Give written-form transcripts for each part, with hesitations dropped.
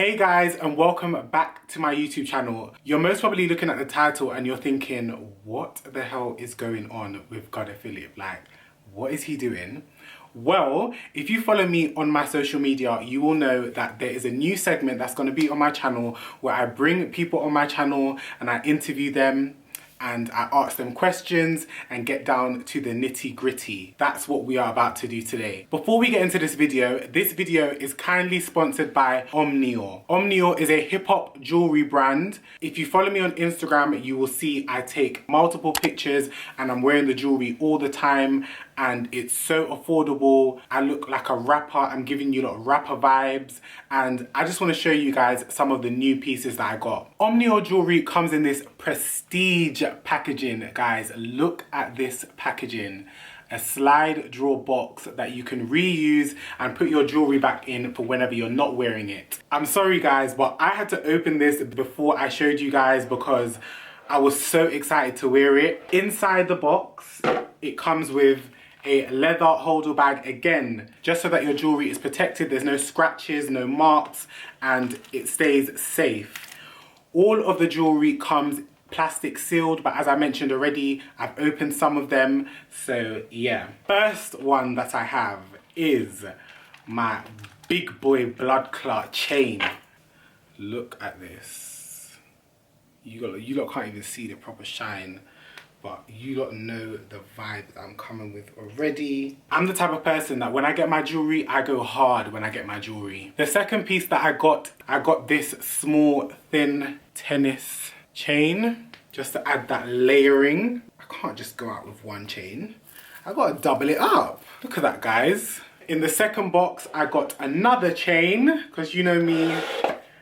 Hey guys, and welcome back to my YouTube channel. You're most probably looking at the title and you're thinking, what the hell is going on with God Phillip? Like, what is he doing? Well, if you follow me on my social media, you will know that there is a new segment that's going to be on my channel where I bring people on my channel and I interview them and I ask them questions and get down to the nitty gritty. That's what we are about to do today. Before we get into this video is kindly sponsored by Omnior. Omnior is a hip hop jewelry brand. If you follow me on Instagram, you will see I take multiple pictures and I'm wearing the jewelry all the time and it's so affordable. I look like a rapper. I'm giving you rapper vibes and I just want to show you guys some of the new pieces that I got. Omnior jewelry comes in this prestige packaging, guys. Look at this packaging. A slide drawer box that you can reuse and put your jewelry back in for whenever you're not wearing it. I'm sorry guys, but I had to open this before I showed you guys because I was so excited to wear it. Inside the box, it comes with a leather holder bag again, just so that your jewelry is protected. There's no scratches, no marks, and it stays safe. All of the jewelry comes plastic sealed, but as I mentioned already, I've opened some of them, so yeah. First one that I have is my big boy blood clot chain. Look at this. You lot can't even see the proper shine, but you lot know the vibe that I'm coming with already. I'm the type of person that when I get my jewelry, I go hard when I get my jewelry. The second piece that I got this small thin tennis chain, just to add that layering. I can't just go out with one chain. I gotta double it up. Look at that, guys. In the second box, I got another chain, because you know me,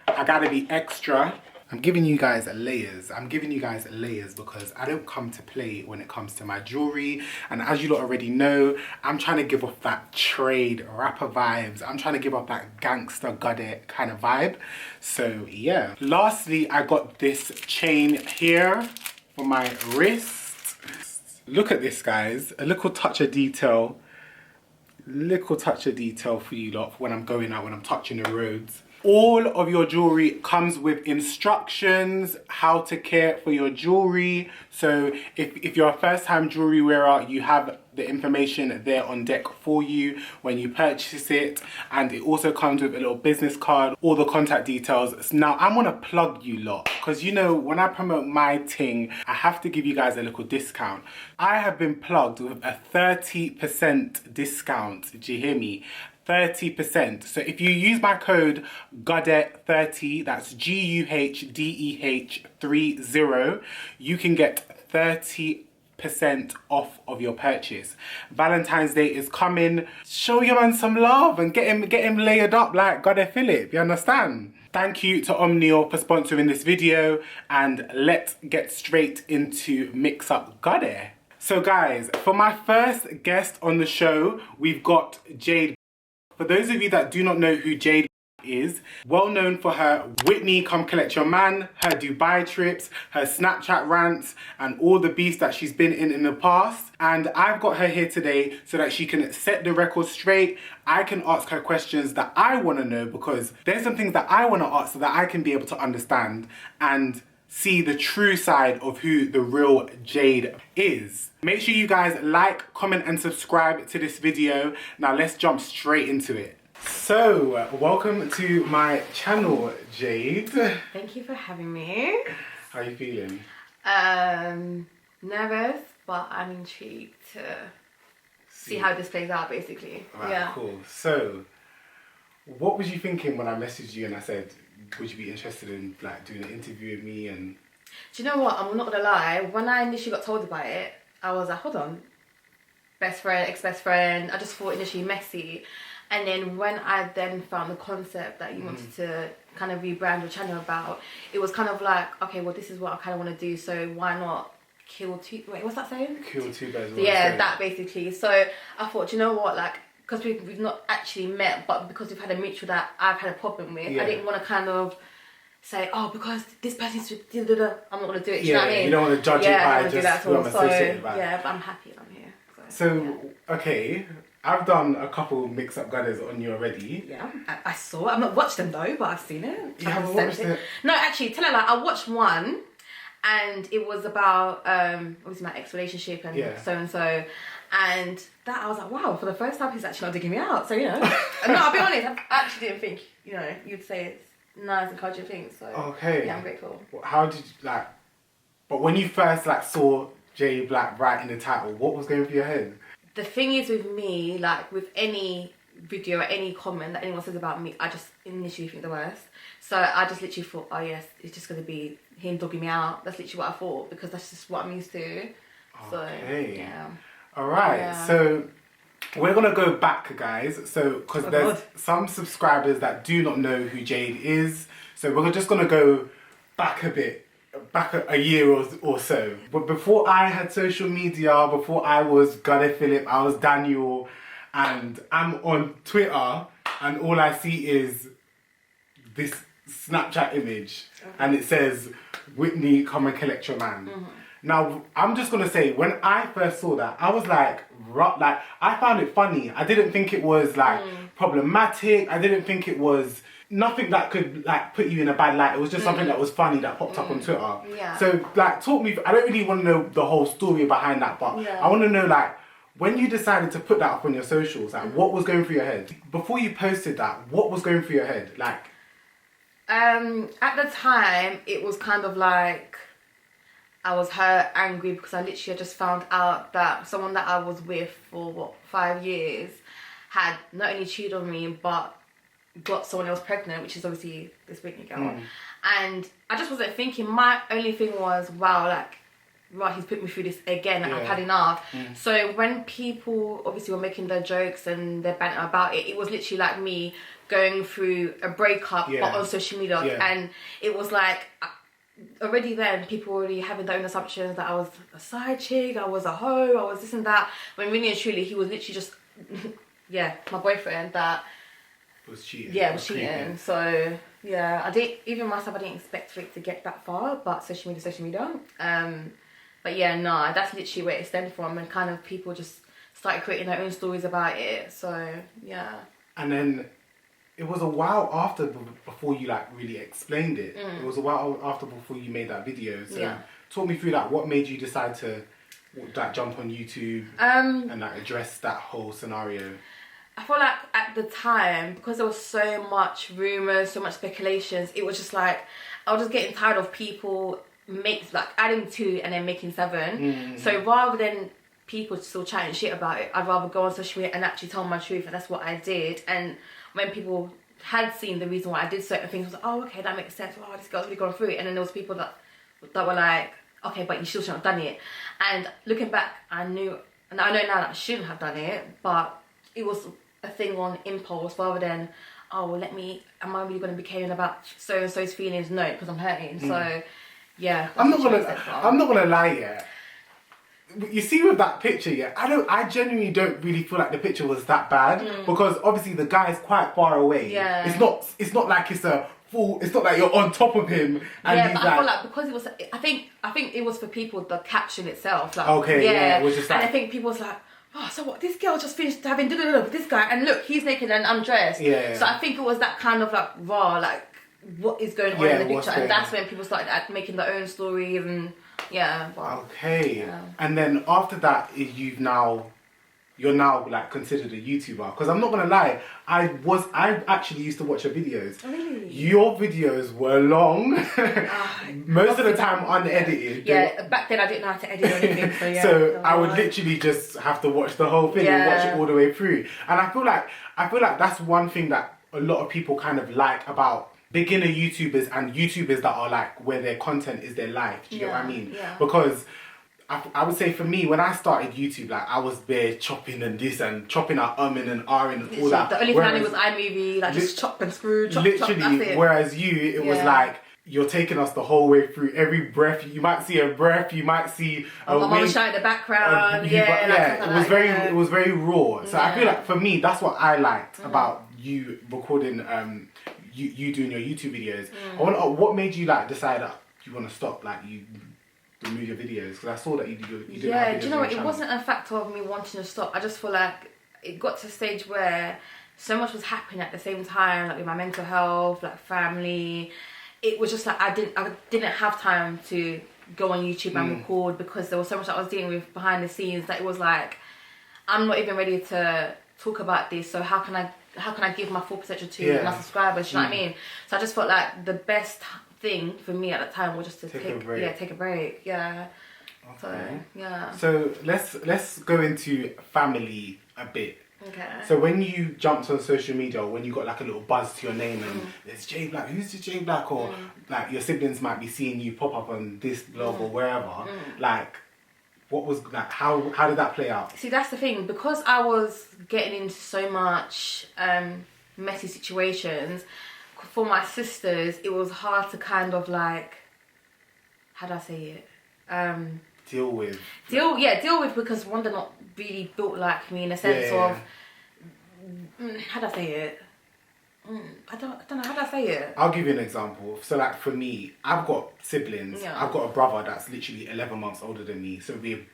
I gotta be extra. I'm giving you guys layers. I'm giving you guys layers because I don't come to play when it comes to my jewelry. And as you lot already know, I'm trying to give off that trade rapper vibes. I'm trying to give off that gangster goddess kind of vibe. So yeah. Lastly, I got this chain here for my wrist. Look at this, guys. A little touch of detail. Little touch of detail for you lot when I'm going out, when I'm touching the roads. All of your jewelry comes with instructions how to care for your jewelry. So if you're a first-time jewelry wearer, you have the information there on deck for you when you purchase it. And it also comes with a little business card, all the contact details. Now, I'm gonna plug you lot because you know, when I promote my thing, I have to give you guys a little discount. I have been plugged with a 30% discount. Do you hear me? 30%. So if you use my code GUHDEH30, that's GUHDEH30, you can get 30% off of your purchase. Valentine's Day is coming. Show your man some love and get him layered up like GUHDEH Phillip, you understand? Thank you to Omnior for sponsoring this video, and let's get straight into Mix Up GUHDEH. So guys, for my first guest on the show, we've got Jayde. For those of you that do not know who Jayde is, well known for her Whitney Come Collect Your Man, her Dubai trips, her Snapchat rants, and all the beefs that she's been in the past. And I've got her here today so that she can set the record straight. I can ask her questions that I want to know because there's some things that I want to ask so that I can be able to understand and see the true side of who the real Jayde is. Make sure you guys like, comment and subscribe to this video. Now let's jump straight into it. So, welcome to my channel, Jayde. Thank you for having me. How are you feeling? Nervous, but I'm intrigued to see how this plays out basically. Right, yeah. Cool. So, what was you thinking when I messaged you and I said, would you be interested in like doing an interview with me? And do you know what? I'm not gonna lie. When I initially got told about it, I was like, hold on, best friend, ex-best friend. I just thought initially messy, and then when I then found the concept that you wanted to kind of rebrand your channel about, it was kind of like, okay, well this is what I kind of want to do. So why not kill two? Wait, what's that saying? Kill two birds with one Yeah, stone. that basically. So I thought, you know what, like, because we've not actually met, but because we've had a mutual that I've had a problem with, Yeah. I didn't want to kind of say, oh, because this person's I'm not going to do it. Do you know what I mean? You don't want to judge it by just do that at who all. I'm So associated by. yeah, but I'm happy I'm here. So okay, I've done a couple mix-up gudders on you already. Yeah, I saw it. I've not watched them though, but I've seen it. You haven't watched it? No, actually, tell her like I watched one, and it was about obviously my ex-relationship and so and so, and that I was like, wow, for the first time he's actually not digging me out. So no, I'll be honest, I actually didn't think you'd say it's nice, encouraging things. So yeah, I'm grateful. How did you like? But when you first like saw Jayde Bleu write in the title, what was going through your head? The thing is with me, like with any video or any comment that anyone says about me, I just initially think the worst. So I just literally thought, oh yes, it's just going to be him dogging me out. That's literally what I thought, because that's just what I'm used to. So, yeah. Alright, so we're going to go back, guys. So, because there's some subscribers that do not know who Jayde is. So we're just going to go back a bit. Back a year or so. But before I had social media, before I was Phillip, I was Daniel, and I'm on Twitter, and all I see is this Snapchat image, and it says, Whitney, come and collect your man. Now, I'm just going to say, when I first saw that, I was like, I found it funny. I didn't think it was like problematic. I didn't think it was nothing that could like put you in a bad light. It was just something that was funny that popped up on Twitter. Yeah. So like, talk me. I don't really want to know the whole story behind that, but I want to know like when you decided to put that up on your socials, like what was going through your head before you posted that? What was going through your head, like? At the time, it was kind of like I was hurt, angry, because I literally just found out that someone that I was with for 5 years had not only cheated on me but got someone else pregnant, which is obviously this Whitney girl. And I just wasn't thinking. My only thing was, wow, like, right, he's put me through this again. I've had enough. So when people obviously were making their jokes and their banter about it, it was literally like me going through a breakup but on social media, and it was like already then people were already having their own assumptions that I was a side chick, I was a hoe, I was this and that, when really and truly he was literally just my boyfriend that was cheating. Yeah, was cheating. So yeah, I didn't expect for it to get that far, but social media. But yeah, no, that's literally where it stemmed from, and kind of people just started creating their own stories about it. So yeah. And then it was a while after before you like really explained it. It was a while after before you made that video. So talk me through that. What made you decide to like jump on YouTube and like address that whole scenario? I feel like at the time, because there was so much rumours, so much speculations, it was just like, I was just getting tired of people adding 2 and then making 7. So rather than people still chatting shit about it, I'd rather go on social media and actually tell my truth, and that's what I did. And when people had seen the reason why I did certain things, I was like, oh, okay, that makes sense. Oh, this girl's really gone through it. And then there was people that were like, okay, but you still shouldn't have done it. And looking back, I know now that I shouldn't have done it, but it was a thing on impulse rather than, oh, well, am I really going to be caring about so and so's feelings? No, because I'm hurting. So yeah, I'm not gonna lie, yeah. You see with that picture, yeah, I genuinely don't really feel like the picture was that bad, because obviously the guy is quite far away. Yeah, it's not like it's a full. It's not like you're on top of him. And yeah, but I feel like because it was, I think it was for people, the caption itself. Like, okay, yeah, it was just like, and I think people was like, oh, so what? This girl just finished having with this guy, and look, he's naked and undressed. Yeah. So I think it was that kind of like raw, like what is going on in the picture, and that's when people started making their own stories and okay. Yeah. And then after that, you're now like considered a YouTuber, because I'm not gonna lie, I actually used to watch your videos. Oh, really? Your videos were long, most of the time unedited. Yeah, back then I didn't know how to edit or anything, so yeah. So I would literally just have to watch the whole thing and watch it all the way through. And I feel like that's one thing that a lot of people kind of like about beginner YouTubers and YouTubers that are like where their content is their life. Do you get what I mean? Yeah. Because I would say for me, when I started YouTube, like I was there chopping and this and chopping out and R-ing and all that. The only thing I knew was iMovie, like just chop and screw, chop, literally, that's it. Whereas it was like, you're taking us the whole way through. Every breath, you might see a breath, you might see a my mum was shouting in the background. It was very raw. So I feel like for me, that's what I liked about you recording, you doing your YouTube videos. I want to, what made you like decide that you want to stop, like you remove your videos? Because I saw that you did. Yeah, do you know what? It wasn't a factor of me wanting to stop. I just feel like it got to a stage where so much was happening at the same time, like with my mental health, like family. It was just like I didn't have time to go on YouTube and record, because there was so much that I was dealing with behind the scenes that it was like, I'm not even ready to talk about this, so how can I give my full potential to my subscribers, you know what I mean? So I just felt like the best thing for me at the time was just to take a break. Okay. So yeah. So let's go into family a bit. Okay. So when you jumped on social media, when you got like a little buzz to your name and there's Jayde Bleu, who's this Jayde Bleu? Or like your siblings might be seeing you pop up on this blog or wherever. Like, what was like? How did that play out? See, that's the thing, because I was getting into so much messy situations. For my sisters, it was hard to kind of like, how do I say it? Deal with, because one, they're not really built like me in a sense of how do I say it? I don't know, how do I say it? I'll give you an example. So like for me, I've got siblings. Yeah. I've got a brother that's literally 11 months older than me. So we're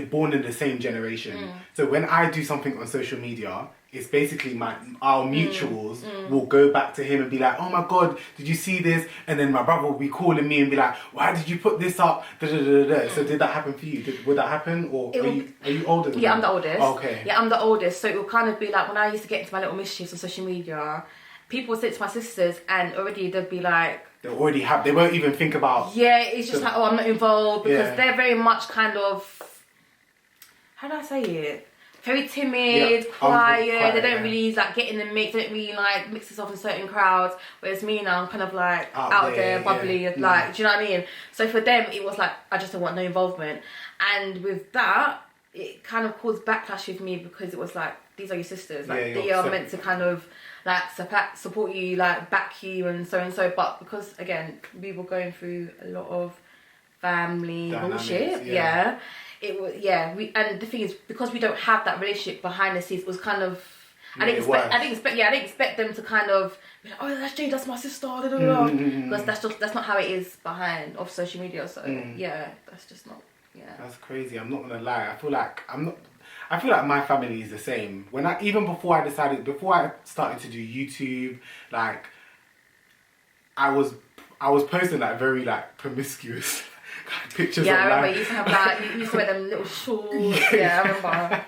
born in the same generation. So when I do something on social media, it's basically our mutuals will go back to him and be like, oh my God, did you see this? And then my brother will be calling me and be like, why did you put this up? So did that happen for you? Would that happen? Or are you older than me? I'm the oldest. Oh, okay. Yeah, I'm the oldest. So it will kind of be like, when I used to get into my little mischiefs on social media, people would say it to my sisters and already they'd be like, they won't even think about. Yeah, it's just like, oh, I'm not involved, because they're very much kind of, how do I say it? Very timid, quiet. They don't really like get in the mix. They don't really like mix themselves in certain crowds. Whereas me now, I'm kind of like out there, bubbly, like, do you know what I mean? So for them, it was like, I just don't want no involvement. And with that, it kind of caused backlash with me, because it was like, these are your sisters. Like, they are meant to kind of like support you, like back you and so. But because, again, we were going through a lot of family bullshit. It was, and the thing is, because we don't have that relationship behind the scenes, it was kind of, I didn't expect them to kind of be like, oh, that's Jayde, that's my sister, because that's not how it is behind of social media. So that's just not. That's crazy. I'm not gonna lie. I feel like my family is the same. Before I started to do YouTube, like I was posting like very like promiscuous pictures online. I remember you used to have like, you used to wear them little shorts. I remember.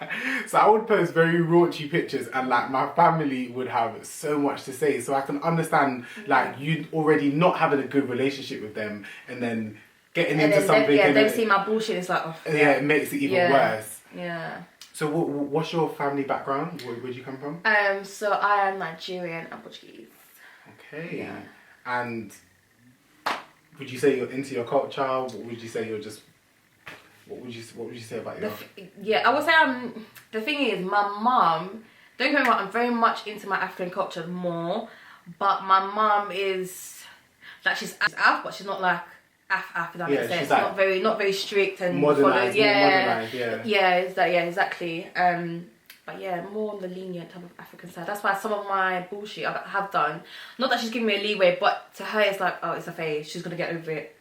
So I would post very raunchy pictures, and like my family would have so much to say. So I can understand like you already not having a good relationship with them, and then getting into something. They've seen my bullshit. It's like, it makes it even worse. Yeah. So what's your family background? Where'd you come from? So I am Nigerian and Portuguese. Okay. Yeah. And would you say you're into your culture? What would you say you're just? What would you say about your? I would say the thing is, my mum. Don't get me wrong, I'm very much into my African culture more, but my mum is like, she's Af, but she's not like Af. If that makes sense. Like not very strict and modernized. Exactly. But more on the lenient type of African side. That's why some of my bullshit I have done, not that she's giving me a leeway, but to her it's like, oh, it's a phase, she's gonna get over it.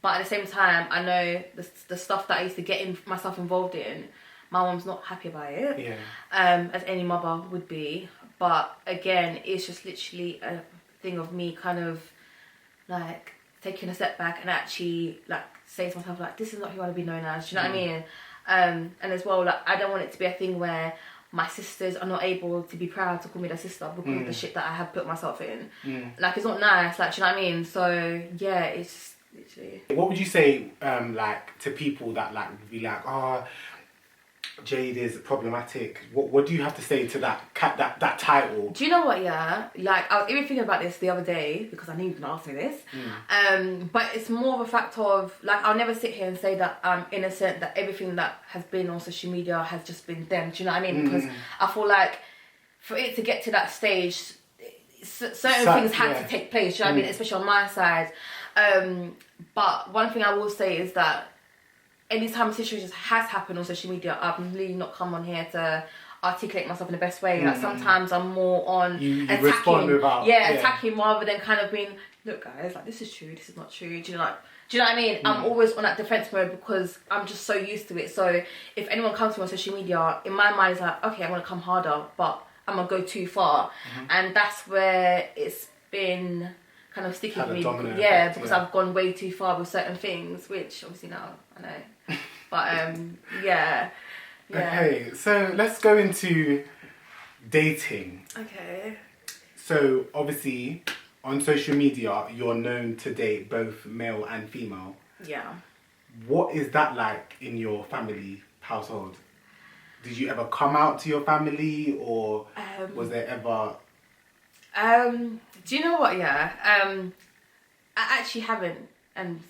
But at the same time, I know the stuff that I used to get myself involved in, my mum's not happy about it. As any mother would be. But again, it's just literally a thing of me kind of like taking a step back and actually like say to myself like, this is not who I want to be known as. Do you know what I mean? And as well, like, I don't want it to be a thing where my sisters are not able to be proud to call me their sister because of the shit that I have put myself in. Like, it's not nice. Like, do you know what I mean? So yeah, it's literally. What would you say like to people that like would be like, oh, Jayde is problematic? What do you have to say to that title? Do you know what? Yeah, like I was even thinking about this the other day because I knew you were gonna ask me this. But it's more of a fact of like, I'll never sit here and say that I'm innocent, that everything that has been on social media has just been them. Do you know what I mean? Because I feel like for it to get to that stage, certain things had to take place. Do you know what I mean? Especially on my side. But one thing I will say is that anytime a situation has happened on social media, I've really not come on here to articulate myself in the best way. Like, sometimes I'm more on attacking. Attacking rather than kind of being, look guys, like, this is true, this is not true. Do you know, like, Do you know what I mean? I'm always on that defense mode because I'm just so used to it. So if anyone comes to me on social media, in my mind it's like, okay, I want to come harder, but I'm gonna go too far, and that's where it's been kind of sticky with me. Yeah, effect, because I've gone way too far with certain things, which obviously now I know. But yeah. Okay, so let's go into dating. Okay. So obviously, on social media, you're known to date both male and female. Yeah. What is that like in your family household? Did you ever come out to your family, or was there ever... do you know what, yeah? I actually haven't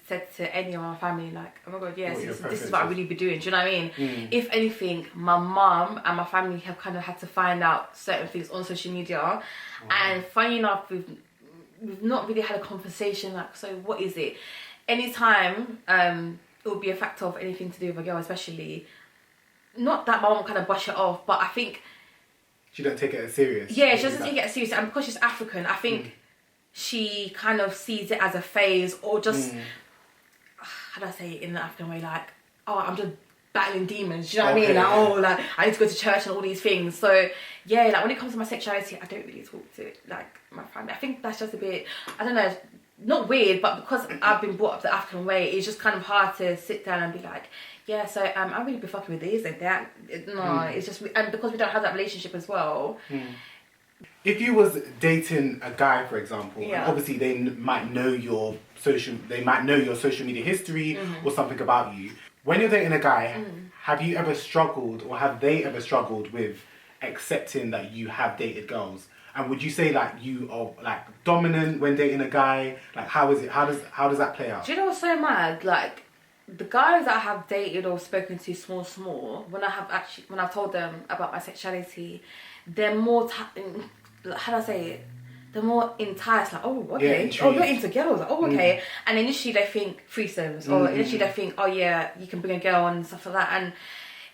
said to any of my family, like, oh my god, yes, this is what I really be doing. Do you know what I mean? If anything, my mum and my family have kind of had to find out certain things on social media. And funny enough, we've not really had a conversation like, so what is it? Anytime it would be a factor of anything to do with a girl, especially, not that my mum kind of brush it off, but I think she don't take it as serious. Yeah, she doesn't take it as serious, and because she's African, I think she kind of sees it as a phase, or just how do I say it in the African way, like, oh, I'm just battling demons. Do you know what I mean? Like, oh, like I need to go to church and all these things. So yeah, like when it comes to my sexuality, I don't really talk to like my family. I think that's just a bit, I don't know, not weird, but because I've been brought up the African way, it's just kind of hard to sit down and be like, yeah, so I really be fucking with this and that. No, it's just, and because we don't have that relationship as well. If you was dating a guy, for example, and obviously they might know your social media history or something about you. When you're dating a guy, have you ever struggled, or have they ever struggled with accepting that you have dated girls? And would you say like you are like dominant when dating a guy? Like how is it? How does that play out? Do you know what's so mad? Like the guys that I have dated or spoken to small, when I've told them about my sexuality, they're more how do I say it? They're more enticed, like, oh, okay, oh, you're into girls, like, oh, okay. And initially they think threesomes, or initially they think, oh yeah, you can bring a girl on and stuff like that. And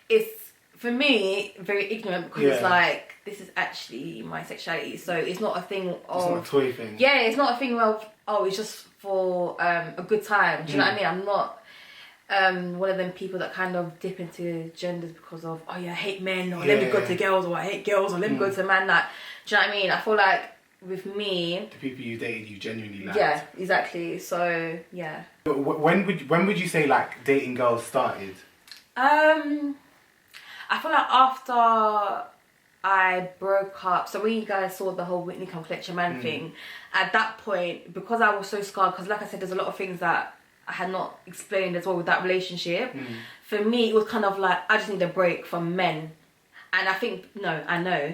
it's, for me, very ignorant, because it's like, this is actually my sexuality. So it's not a thing of... It's not a toy thing. Yeah, it's not a thing of, oh, it's just for a good time. Do you know what I mean? I'm not one of them people that kind of dip into genders because of, oh yeah, I hate men, or let me go to girls, or I hate girls, or let me go to a man. Like, do you know what I mean? I feel like with me, the people you dated, you genuinely liked. Yeah, exactly. So yeah. When would you say like dating girls started? I feel like after I broke up, so when you guys saw the whole Whitney Come Collect Your Man thing, at that point, because I was so scarred, because like I said, there's a lot of things that I had not explained as well with that relationship. For me, it was kind of like, I just need a break from men. And I know.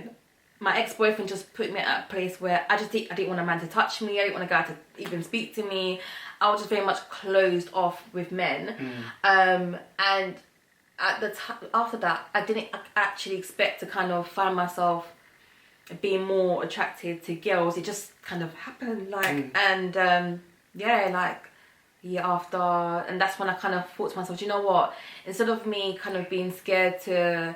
My ex-boyfriend just put me at a place where I didn't want a man to touch me. I didn't want a guy to even speak to me. I was just very much closed off with men. And at the after that, I didn't actually expect to kind of find myself being more attracted to girls. It just kind of happened, like, and yeah, like year after, and that's when I kind of thought to myself, do you know what? Instead of me kind of being scared to,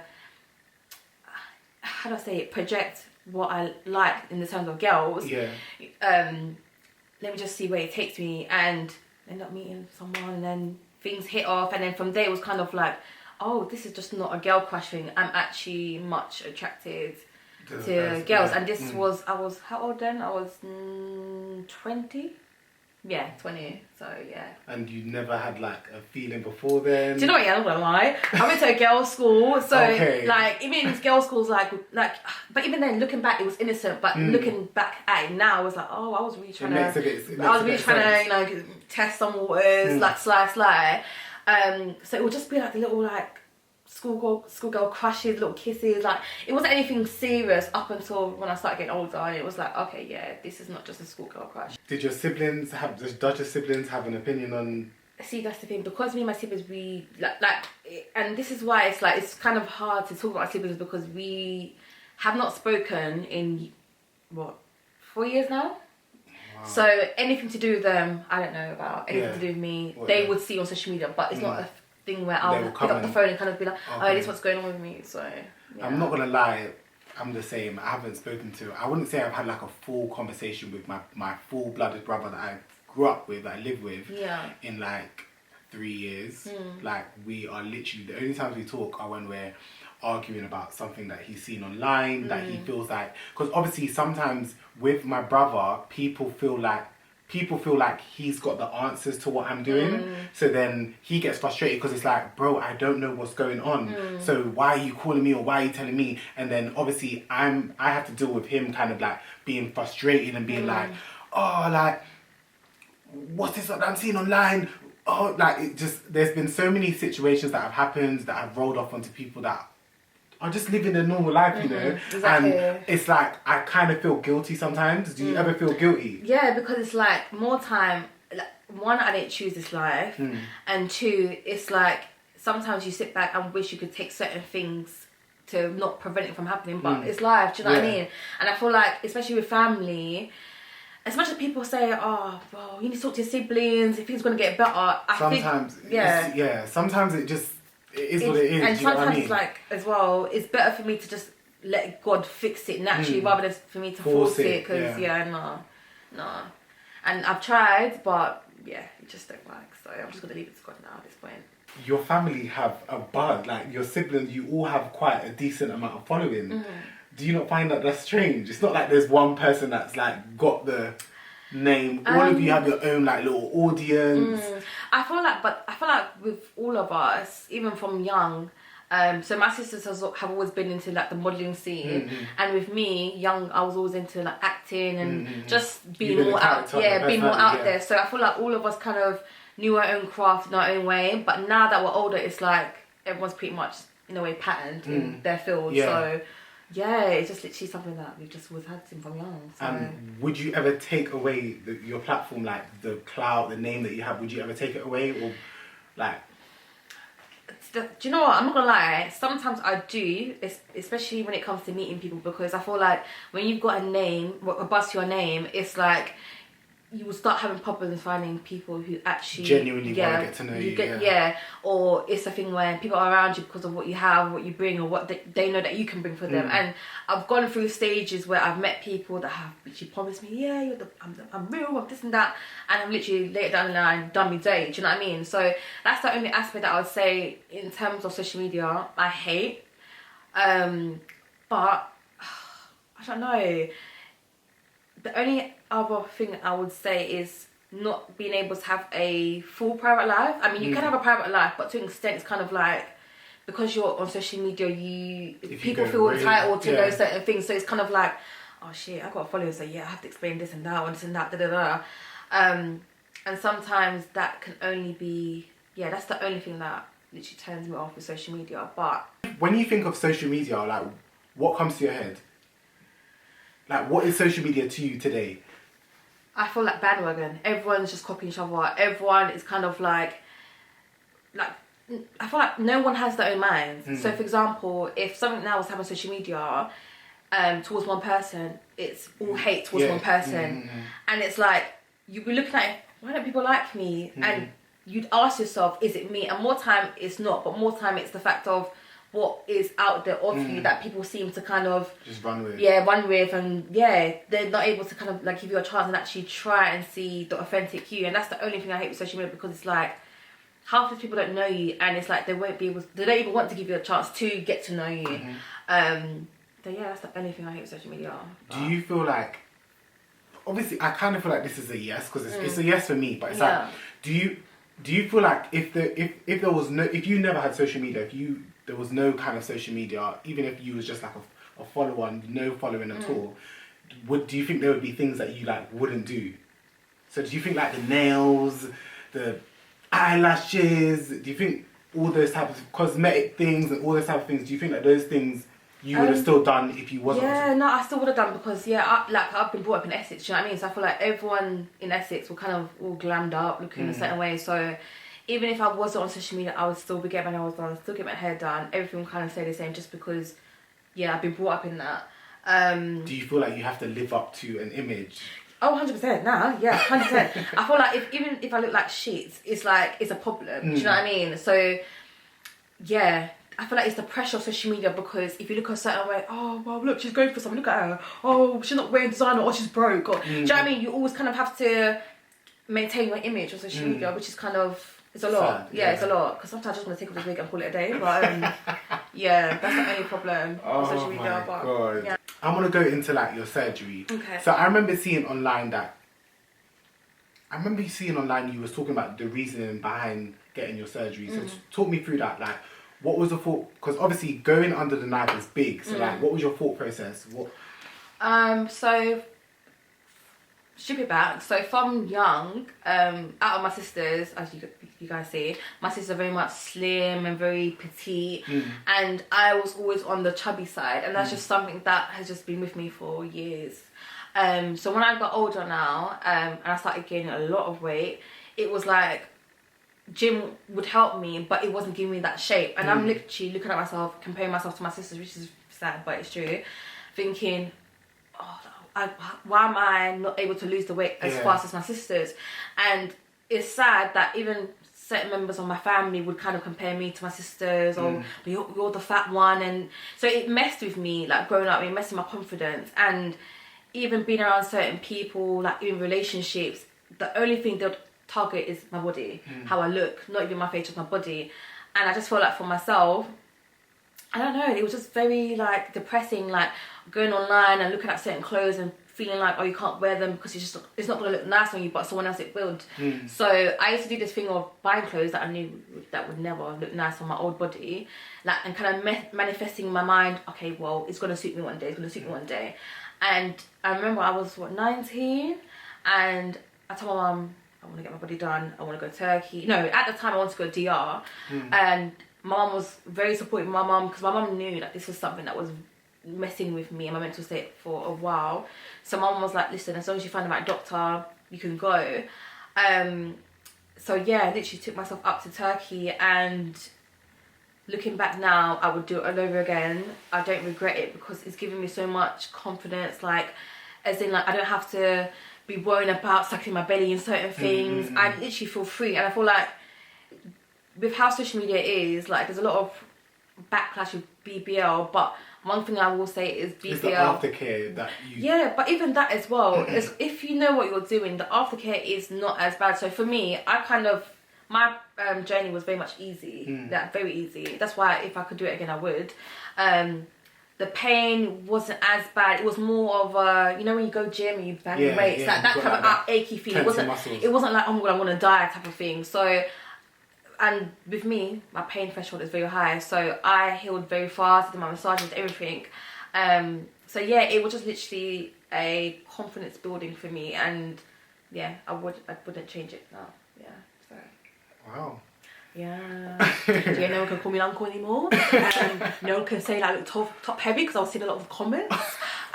how do I say it, project what I like in the terms of girls, let me just see where it takes me, and end up meeting someone, and then things hit off, and then from there it was kind of like, oh, this is just not a girl crush thing. I'm actually much attracted to girls. And this was, I was, how old then? I was 20. Yeah, 20. So yeah. And you never had like a feeling before then? Do you know what? Yeah, I'm not gonna lie. I went to a girls' school, so like even in girls' schools, like, but even then, looking back, it was innocent. But looking back at it now, it was like, oh, I was really trying to, you know, test some waters, like sly. So it would just be like the little like schoolgirl crushes, little kisses. Like it wasn't anything serious up until when I started getting older, and it was like, okay, yeah, this is not just a schoolgirl crush. Does your siblings have an opinion on? See, that's the thing, because me and my siblings, we like, and this is why it's like, it's kind of hard to talk about our siblings, because we have not spoken in what, 4 years now. Wow. So anything to do with them, I don't know about. Anything to do with me, they would see on social media, but it's not a thing where I'll pick up the phone and kind of be like, oh, this is what's going on with me. So yeah. I'm not gonna lie, I'm the same. I wouldn't say I've had like a full conversation with my full-blooded brother that I grew up with, I live with, Yeah. in like 3 years. Like we are literally, the only times we talk are when we're arguing about something that he's seen online that he feels like, because obviously sometimes with my brother, people feel like he's got the answers to what I'm doing. So then he gets frustrated because it's like, bro, I don't know what's going on. So why are you calling me, or why are you telling me? And then obviously I have to deal with him kind of like being frustrated and being like, oh, like, what's this that I'm seeing online? Oh, like, it just, there's been so many situations that have happened that have rolled off onto people that are just living a normal life, you know? Exactly. And it's like, I kind of feel guilty sometimes. Do you ever feel guilty? Yeah, because it's like more time, like, one, I didn't choose this life, and two, it's like sometimes you sit back and wish you could take certain things to not prevent it from happening, but it's life, do you know what I mean? And I feel like, especially with family, as much as people say, oh, well, you need to talk to your siblings, if things going to get better, Sometimes it is what it is. And do you know what I sometimes mean? it's like, as well, it's better for me to just let God fix it naturally rather than for me to force it, because, no. And I've tried, but, yeah, it just don't work, so I'm just going to leave it to God now at this point. Your family have a buzz, like your siblings, you all have quite a decent amount of following. Do you not find that that's strange? It's not like there's one person that's like got the name. All of you have your own like little audience. I feel like with all of us, even from young, so my sisters have always been into like the modelling scene, and with me, young, I was always into like acting and just being more out, being more out there. So I feel like all of us kind of knew our own craft in our own way. But now that we're older, it's like everyone's pretty much in a way patterned in their field. So yeah, it's just literally something that we've just always had since from young. So. And would you ever take away your platform, like the clout, the name that you have? Would you ever take it away, or like? Do you know what? I'm not gonna lie. Sometimes I do, especially when it comes to meeting people, because I feel like when you've got a name, a buzz to your name, it's like you will start having problems finding people who actually genuinely want to get to know you. Or it's a thing where people are around you because of what you have, what you bring, or what they know that you can bring for them. And I've gone through stages where I've met people that have literally promised me, I'm real, I'm this and that, and I'm literally later down the line done me day. Do you know what I mean? So that's the only aspect that I would say in terms of social media I hate. But I don't know. The only other thing I would say is not being able to have a full private life. I mean, you can have a private life, but to an extent, it's kind of like, because you're on social media, people feel entitled to know certain things. So it's kind of like, oh shit, I got followers, so yeah, I have to explain this and that, and this and that, And sometimes that can only be, that's the only thing that literally turns me off with social media. But when you think of social media, like, what comes to your head? Like, what is social media to you today? I feel like bandwagon. Everyone's just copying each other. Everyone is kind of like I feel like no one has their own minds. So, for example, if something now was happening on social media towards one person, it's all hate towards one person. And it's like, you'd be looking at it, why don't people like me? And you'd ask yourself, is it me? And more time it's not, but more time it's the fact of what is out there of you that people seem to kind of just run with. And they're not able to kind of like give you a chance and actually try and see the authentic you. And that's the only thing I hate with social media, because it's like half the people don't know you, and it's like they don't even want to give you a chance to get to know you. So yeah, that's the only thing I hate with social media. Do you feel like, obviously I kind of feel like this is a yes, because it's a yes for me, but it's like, do you feel like if there was no, if you never had social media, there was no kind of social media, even if you was just like a follower and no following at all, do you think there would be things that you like wouldn't do? So do you think like the nails, the eyelashes, do you think all those types of cosmetic things and all those type of things, do you think that those things you would have still done if you wasn't? No, I still would have done, because I've been brought up in Essex, do you know what I mean? So I feel like everyone in Essex were kind of all glammed up, looking in a certain way. So even if I wasn't on social media, I would still be getting my nails done, still get my hair done. Everything would kind of stay the same, just because, I've been brought up in that. Do you feel like you have to live up to an image? Oh, 100%. Nah, 100%. I feel like even if I look like shit, it's like, it's a problem. Do you know what I mean? So, I feel like it's the pressure of social media, because if you look a certain way, oh, well, look, she's going for something, look at her. Oh, she's not wearing designer, or she's broke. Or, do you know what I mean? You always kind of have to maintain your image on social media, which is kind of, it's a lot. Sad, It's a lot. Because sometimes I just want to take off this wig and call it a day. But yeah, that's the only problem on social media. Oh my God. Yeah. I want to go into like your surgery. Okay. So I remember seeing online you was talking about the reasoning behind getting your surgery. So talk me through that. Like, what was the thought? Because obviously going under the knife is big. So like, what was your thought process? So strip it back. So from young, out of my sisters, as you guys see, my sisters are very much slim and very petite, and I was always on the chubby side, and that's just something that has just been with me for years. So when I got older now, and I started gaining a lot of weight, it was like gym would help me, but it wasn't giving me that shape. And I'm literally looking at myself, comparing myself to my sisters, which is sad, but it's true, thinking, why am I not able to lose the weight as fast as my sisters? And it's sad that even certain members of my family would kind of compare me to my sisters, or you're the fat one. And so it messed with me, like growing up, it messed with my confidence. And even being around certain people, like in relationships, the only thing they'll target is my body, how I look, not even my face, just my body. And I just feel like for myself, I don't know, it was just very like depressing, like going online and looking at certain clothes and feeling like, oh, you can't wear them because it's not going to look nice on you, but someone else it will. So I used to do this thing of buying clothes that I knew that would never look nice on my old body, like, and kind of manifesting in my mind, okay, well, it's going to suit me one day, it's going to suit me one day. And I remember I was 19, and I told my mum, I want to get my body done, I want to go to Turkey. No, at the time I wanted to go to DR, and my mum was very supportive. My mum, because my mum knew that this was something that was messing with me and my mental state for a while. So my mum was like, listen, as long as you find the right doctor, you can go. So yeah, I literally took myself up to Turkey, and looking back now, I would do it all over again. I don't regret it because it's given me so much confidence, like, as in, like, I don't have to be worrying about sucking my belly in certain things. I literally feel free, and I feel like with how social media is, like, there's a lot of backlash with BBL, but one thing I will say is BBL... It's the aftercare that you... Yeah, but even that as well, is if you know what you're doing, the aftercare is not as bad. So for me, I kind of... My journey was very much easy, like, very easy. That's why if I could do it again, I would. The pain wasn't as bad. It was more of a, you know, when you go gym and you bang your weights, like that kind of achy feeling. It wasn't like, oh my God, I'm going to die type of thing. So... And with me, my pain threshold is very high, so I healed very fast, did my massages, everything. So yeah, it was just literally a confidence building for me, and yeah, I wouldn't change it now. Yeah, so. Wow. Yeah. Yeah, no one can call me uncle anymore. No one can say like I look top heavy, because I was seeing a lot of comments.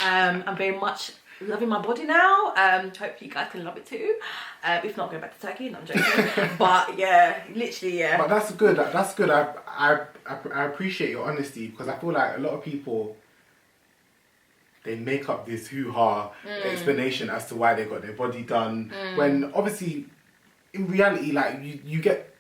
I'm very much loving my body now. Hopefully you guys can love it too. If not, go back to Turkey. No, I'm joking. But yeah, literally, yeah. But that's good. That's good. I appreciate your honesty, because I feel like a lot of people, they make up this hoo-ha explanation as to why they got their body done, when obviously in reality, like, you get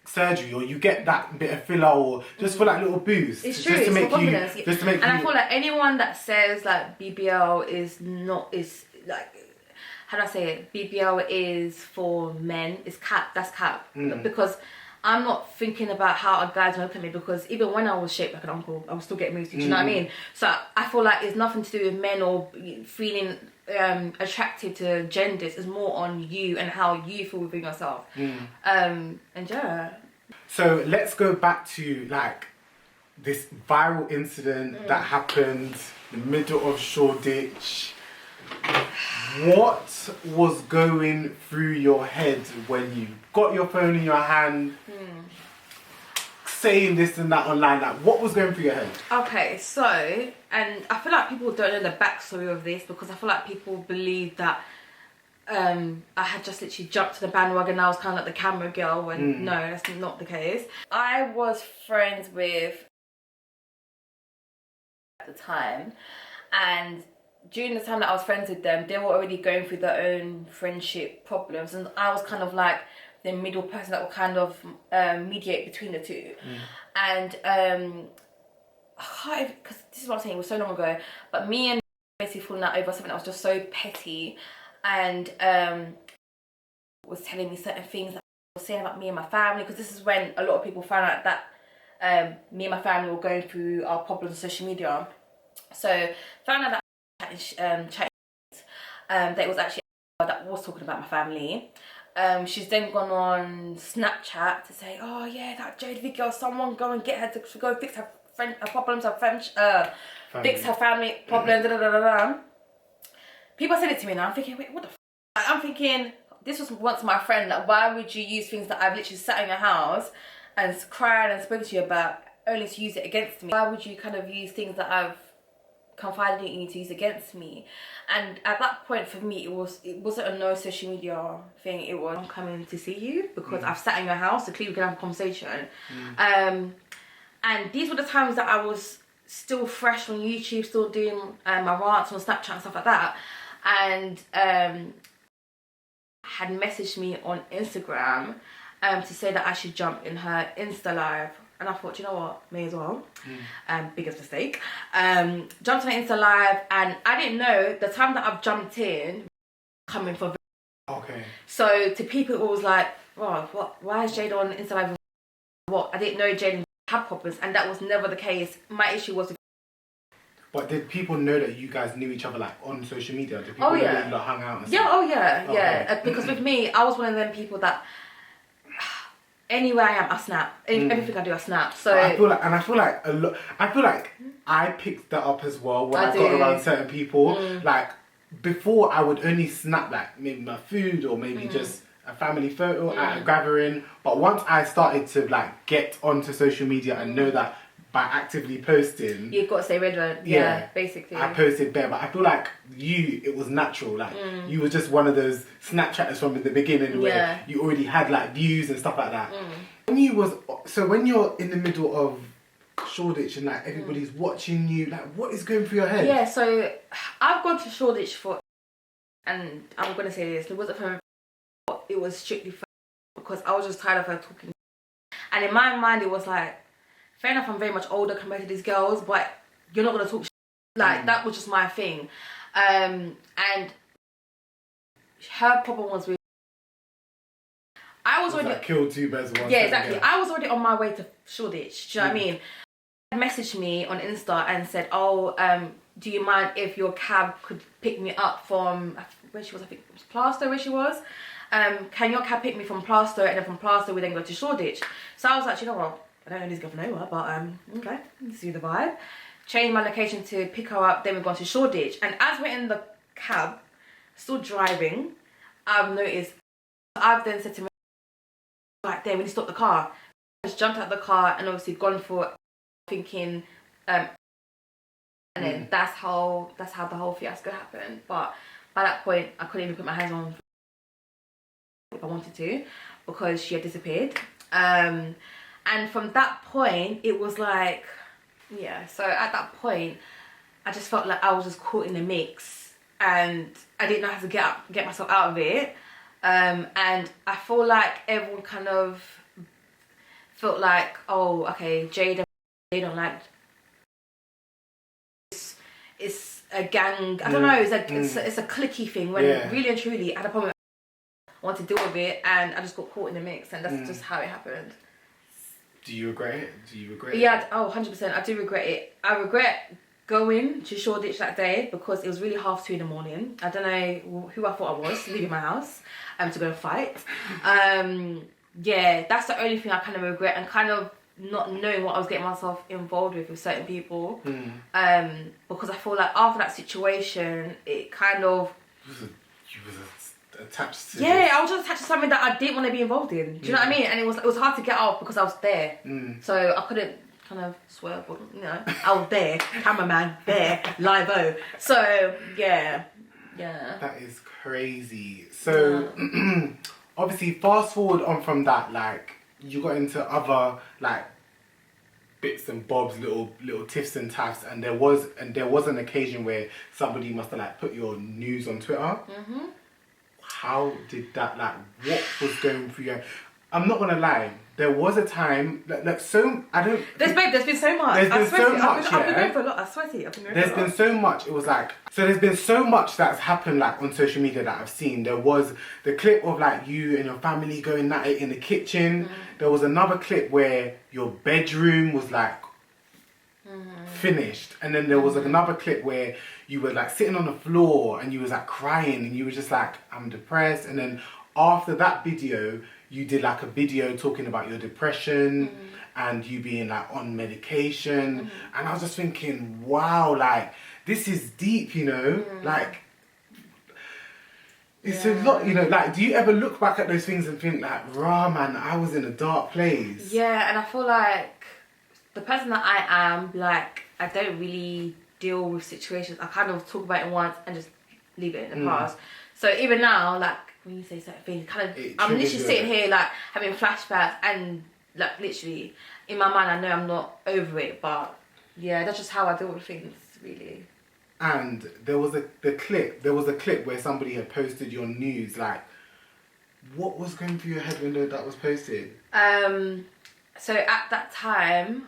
surgery, or you get that bit of filler, or just for that little boost. It's true. Just to make you, and I feel like anyone that says like BBL is like, how do I say it? BBL is for men. It's cap. That's cap. Because I'm not thinking about how a guy's gonna look at me, because even when I was shaped like an uncle, I was still getting moves. Do you know what I mean? So I feel like it's nothing to do with men or feeling attracted to genders. It's more on you and how you feel within yourself. And yeah. So let's go back to like this viral incident that happened in the middle of Shoreditch. What was going through your head when you got your phone in your hand, saying this and that online? Like, what was going through your head? Okay, so, and I feel like people don't know the backstory of this, because I feel like people believe that I had just literally jumped to the bandwagon and I was kind of like the camera girl, when no, that's not the case. I was friends with at the time, and during the time that I was friends with them, they were already going through their own friendship problems, and I was kind of like the middle person that would kind of mediate between the two. And because this is what I'm saying, it was so long ago, but me and basically falling out over something that was just so petty, and was telling me certain things that I was saying about me and my family, because this is when a lot of people found out that me and my family were going through our problems on social media. So found out that that it was actually that was talking about my family. She's then gone on Snapchat to say, oh yeah, that Jayde V girl, someone go and get her to go fix her problems, fix her family problems, da, da, da, da, da. People said it to me now, I'm thinking, wait, what the f? I'm thinking, this was once my friend, like, why would you use things that I've literally sat in your house and cried and spoken to you about only to use it against me? Why would you kind of use things that I've confided in you to use against me? And at that point for me, it wasn't a no social media thing. It was, I'm coming to see you because I've sat in your house, so clearly we can have a conversation. And these were the times that I was still fresh on YouTube, still doing my rants on Snapchat and stuff like that, and had messaged me on Instagram to say that I should jump in her Insta live. And I thought, you know what, may as well. Biggest mistake. Jumped on Insta live, and I didn't know the time that I've jumped in coming for. Okay. So to people, it was like, oh, what? Why is Jayde on Insta live? What? I didn't know Jayde had problems, and that was never the case. My issue was. But did people know that you guys knew each other, like, on social media? Did people know that you, like, hung out and stuff? Yeah. Oh yeah. Yeah. Because with me, I was one of them people that. Anywhere I am, I snap. Everything I do, I snap. So I feel like I picked that up as well when I got around certain people. Like before, I would only snap like maybe my food or maybe just a family photo at a gathering. But once I started to like get onto social media and know that by actively posting, you've got to stay relevant. Yeah, basically. I posted there, but I feel like it was natural. Like you were just one of those Snapchatters from the beginning where you already had like views and stuff like that. When you're in the middle of Shoreditch and like everybody's watching you, like what is going through your head? Yeah, so I've gone to Shoreditch for, and I'm gonna say this, it wasn't for, it was strictly for, because I was just tired of her talking, and in my mind it was like, fair enough, I'm very much older compared to these girls, but you're not gonna talk like that was just my thing. And her problem was with, I was already like killed two birds with one yeah, stone, exactly. yeah. I was already on my way to Shoreditch. Do you know what I mean? Messaged me on Insta and said, "Oh, do you mind if your cab could pick me up from where she was? I think it was Plaistow where she was. Can your cab pick me from Plaistow, and then from Plaistow we then go to Shoreditch?" So I was like, you know what? I don't know this girl from nowhere, but okay, let's see the vibe. Changed my location to pick her up. Then we've gone to Shoreditch, and as we're in the cab, still driving, I've noticed. I've then said to me, like, there, when you stop the car, I just jumped out the car and obviously gone for thinking, and then that's how the whole fiasco happened. But by that point, I couldn't even put my hands on if I wanted to, because she had disappeared. And from that point, it was like, yeah. So at that point, I just felt like I was just caught in the mix, and I didn't know how to get myself out of it. And I feel like everyone kind of felt like, oh, okay, Jayde, they don't like. It's a gang. I don't know. It's a cliquey thing. When really and truly, I had a problem. I want to deal with it, and I just got caught in the mix, and that's just how it happened. Do you regret it? Yeah. Oh, 100%. I do regret it. I regret going to Shoreditch that day because it was really 2:30 in the morning. I don't know who I thought I was leaving my house to go and fight. Yeah, that's the only thing I kind of regret, and kind of not knowing what I was getting myself involved with certain people. Because I feel like after that situation, it kind of... You was attached to I was just attached to something that I didn't want to be involved in. Do you know what I mean? And it was hard to get off because I was there. So I couldn't kind of swerve, but, you know, I was there, cameraman, there, live-o. So, yeah. That is crazy. So, obviously, fast forward on from that, like, you got into other, like, bits and bobs, little tiffs and taffs, and there was an occasion where somebody must have, like, put your news on Twitter. How did that, like, what was going through your... I'm not gonna lie. There was a time like so I don't. There's been so much. There's been so much. I've been going for a lot. I swear to you, I've been going There's for a lot. been so much. It was like so. There's been so much that's happened like on social media that I've seen. There was the clip of like you and your family going at it in the kitchen. There was another clip where your bedroom was like finished, and then there was another clip where you were like sitting on the floor and you was like crying and you were just like, I'm depressed. And then after that video, you did like a video talking about your depression and you being like on medication. And I was just thinking, wow, like this is deep, you know, like it's a lot, you know, like do you ever look back at those things and think like, rah man, I was in a dark place? Yeah, and I feel like the person that I am, like, I don't really deal with situations. I kind of talk about it once and just leave it in the past. So even now, like, when you say certain things, kind of, I'm literally sitting here, like, having flashbacks and, like, literally, in my mind, I know I'm not over it, but, yeah, that's just how I deal with things, really. And there was a clip where somebody had posted your news, like, what was going through your head when that was posted? So at that time,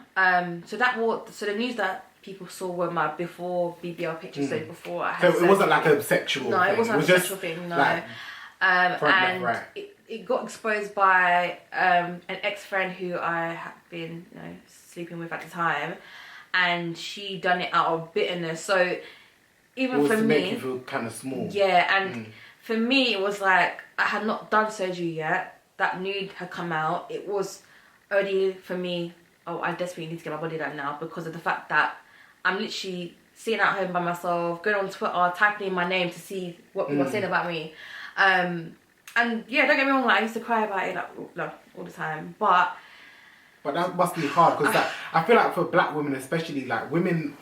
so the news that people saw were my before BBL pictures. So before I had so it wasn't like a sexual no, thing. it wasn't a sexual thing. No, like, and left, right. it got exposed by an ex-friend who I had been sleeping with at the time, and she done it out of bitterness. So even for to me, make you feel kind of small. Yeah, and for me it was like I had not done surgery yet. That nude had come out. It was only for me, oh, I desperately need to get my body done now because of the fact that I'm literally sitting at home by myself, going on Twitter, typing in my name to see what people are saying about me. And yeah, don't get me wrong, like, I used to cry about it like all the time. But that must be hard because I feel like for black women especially, like women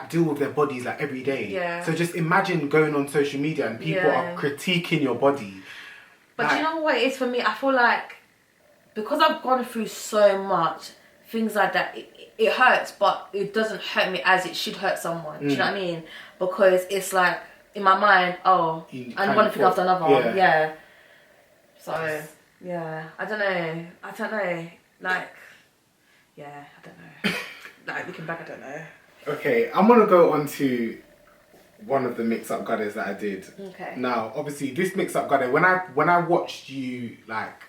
deal with their bodies like every day. Yeah. So just imagine going on social media and people are critiquing your body. But like, do you know what it is for me? I feel like because I've gone through so much, things like that, it hurts, but it doesn't hurt me as it should hurt someone. Do you know what I mean? Because it's like, in my mind, oh, I'm one thing after another. Yeah. So, yeah, I don't know. Like, yeah, I don't know. Like, looking back, I don't know. Okay, I'm going to go on to one of the mix-up gudders that I did. Okay. Now, obviously, this mix-up gudder, when I watched you, like,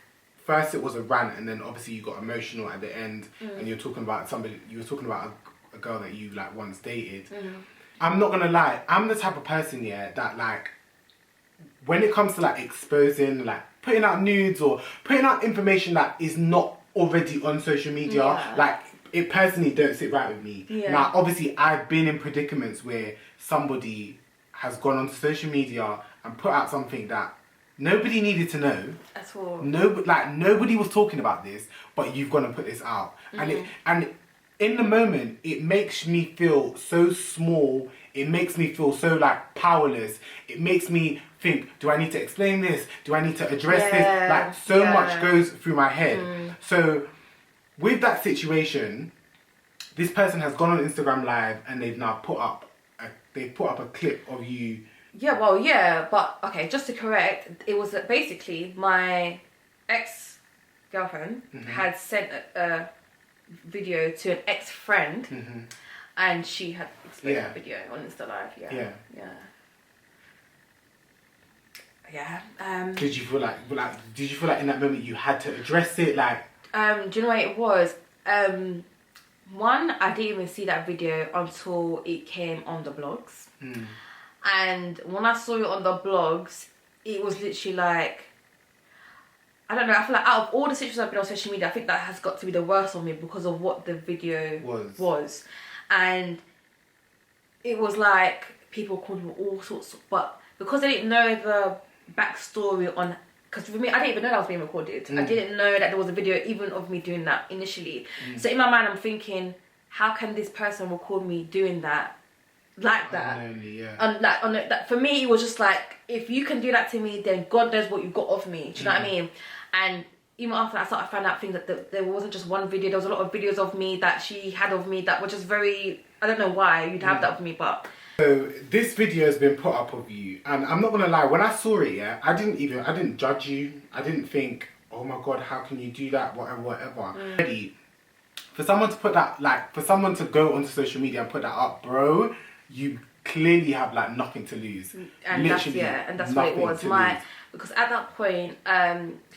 first it was a rant, and then obviously you got emotional at the end, and you were talking about a girl that you like once dated. I'm not gonna lie, I'm the type of person that like when it comes to like exposing, like putting out nudes or putting out information that is not already on social media, like it personally don't sit right with me. Now obviously I've been in predicaments where somebody has gone onto social media and put out something that nobody needed to know. At all. Nobody was talking about this, but you've gone to put this out. And in the moment, it makes me feel so small. It makes me feel so like powerless. It makes me think, do I need to explain this? Do I need to address this? Like so much goes through my head. So with that situation, this person has gone on Instagram Live and they've now put up a clip of you. Yeah, well, yeah, but okay, just to correct, it was that basically my ex-girlfriend had sent a video to an ex-friend, and she had explained that video on Insta Live. Did you feel like in that moment you had to address it? Like, do you know what it was? One, I didn't even see that video until it came on the blogs. And when I saw it on the blogs, it was literally like, I don't know, I feel like out of all the situations I've been on social media, I think that has got to be the worst on me because of what the video was. And it was like, people called me all sorts, but because they didn't know the backstory on, because for me, I didn't even know that was being recorded. I didn't know that there was a video even of me doing that initially. So in my mind, I'm thinking, how can this person record me doing that? Like that, and for me it was just like, if you can do that to me, then God knows what you got of me. Do you know what I mean? And even after I started finding out things that there wasn't just one video, there was a lot of videos of me that she had of me that were just very, I don't know why you'd have that of me, but so this video has been put up of you, and I'm not gonna lie, when I saw it, I didn't judge you. I didn't think, oh my God, how can you do that? Whatever. Ready. For someone to put that, like, for someone to go onto social media and put that up, bro, you clearly have like nothing to lose. And literally, that's what it was. Because at that point,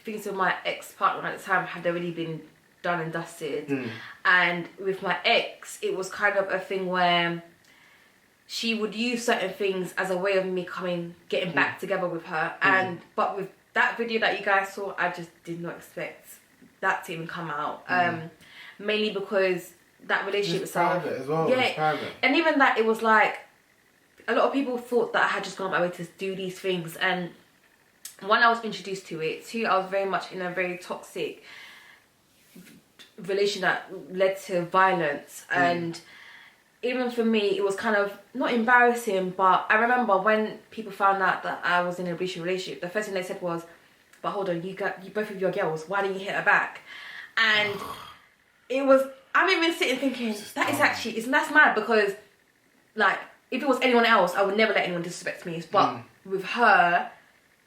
things with my ex-partner at the time had already been done and dusted. And with my ex, it was kind of a thing where she would use certain things as a way of me getting back together with her. But with that video that you guys saw, I just did not expect that to even come out. Mainly because that relationship it's itself, private as well. It's private. And even that, it was like a lot of people thought that I had just gone my way to do these things. And one, I was introduced to it. Two, I was very much in a very toxic relation that led to violence. And even for me, it was kind of not embarrassing, but I remember when people found out that I was in an abusive relationship, the first thing they said was, but hold on, you both of your girls, why didn't you hit her back? And it was, I'm even sitting thinking, that's mad, because like, if it was anyone else, I would never let anyone disrespect me. But with her,